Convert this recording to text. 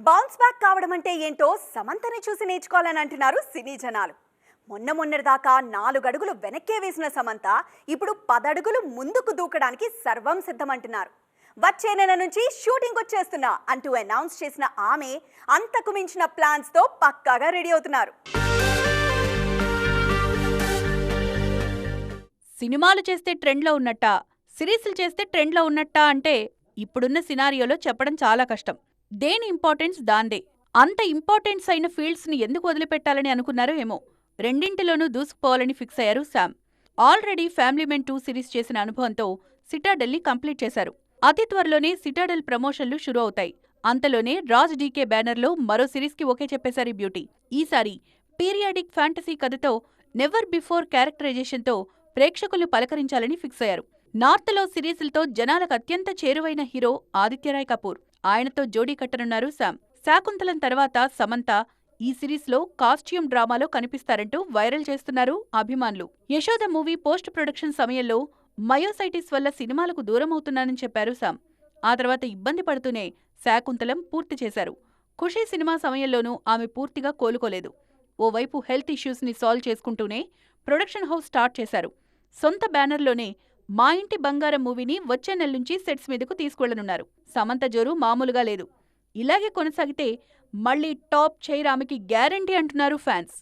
Bounce back కావడం అంటే ఏంటో సమంతని చూసి నేర్చుకోవాలని అంటున్నారు సినీ జనాలు. మొన్నటిదాకా 4 అడుగులు వెనక్కే వేసిన సమంత ఇప్పుడు 10 అడుగులు ముందుకు దూకడానికి సర్వం సిద్ధమంటున్నారు. వచ్చే నెల నుంచి షూటింగ్ వచ్చేస్తున్నా అంటూ అనౌన్స్ చేసిన ఆమె అంతకు మించిన ప్లాన్స్ తో పక్కాగా రెడీ అవుతున్నారు. సినిమాలు చేస్తే ట్రెండ్లో ఉన్నట్టా, సిరీస్లు చేస్తే ట్రెండ్లో ఉన్నట్టా అంటే ఇప్పుడున్న సినారియోలో చెప్పడం చాలా కష్టం. దేని ఇంపార్టెన్స్ దాందే. అంత ఇంపార్టెన్స్ అయిన ఫీల్డ్స్ని ఎందుకు వదిలిపెట్టాలని అనుకున్నారో ఏమో. రెండింటిలోనూ దూసుకుపోవాలని ఫిక్స్ అయ్యారు Sam. Already family men 2 series చేసిన అనుభవంతో సిటాడెల్ని కంప్లీట్ చేశారు. అతి త్వరలోనే సిటాడెల్ ప్రమోషన్లు షురూ అవుతాయి. అంతలోనే రాజ్ డీకే బ్యానర్లో మరో సిరీస్కి ఓకే చెప్పేశారు బ్యూటీ. ఈసారి పీరియాడిక్ ఫ్యాంటసీ కథతో నెవర్ బిఫోర్ క్యారెక్టరైజేషన్తో ప్రేక్షకులు పలకరించాలని ఫిక్స్ అయ్యారు. నార్త్లో సిరీస్లతో జనాలకు అత్యంత చేరువైన హీరో ఆదిత్యరాయ్ కపూర్. ఆయనతో జోడీ కట్టనున్నారు శామ్. శాకుంతలం తర్వాత సమంత ఈ సిరీస్లో కాస్ట్యూమ్ డ్రామాలో కనిపిస్తారంటూ వైరల్ చేస్తున్నారు అభిమానులు. యశోద మూవీ పోస్ట్ ప్రొడక్షన్ సమయంలో మయోసైటిస్ వల్ల సినిమాలకు దూరమవుతున్నానని చెప్పారు శామ్. ఆ తర్వాత ఇబ్బంది పడుతూనే శాకుంతలం పూర్తి చేశారు. ఖుషీ సినిమా సమయంలోనూ ఆమె పూర్తిగా కోలుకోలేదు. ఓవైపు హెల్త్ ఇష్యూస్ని సాల్వ్ చేసుకుంటూనే ప్రొడక్షన్ హౌస్ స్టార్ట్ చేశారు. సొంత బ్యానర్లోనే మా ఇంటి బంగారం మూవీని వచ్చే నెల నుంచి సెట్స్ మీదకు తీసుకువెళ్లనున్నారు. సమంత జోరు మామూలుగా లేదు. ఇలాగే కొనసాగితే మళ్లీ టాప్ చైర్ ఆమెకి గ్యారంటీ అంటున్నారు ఫ్యాన్స్.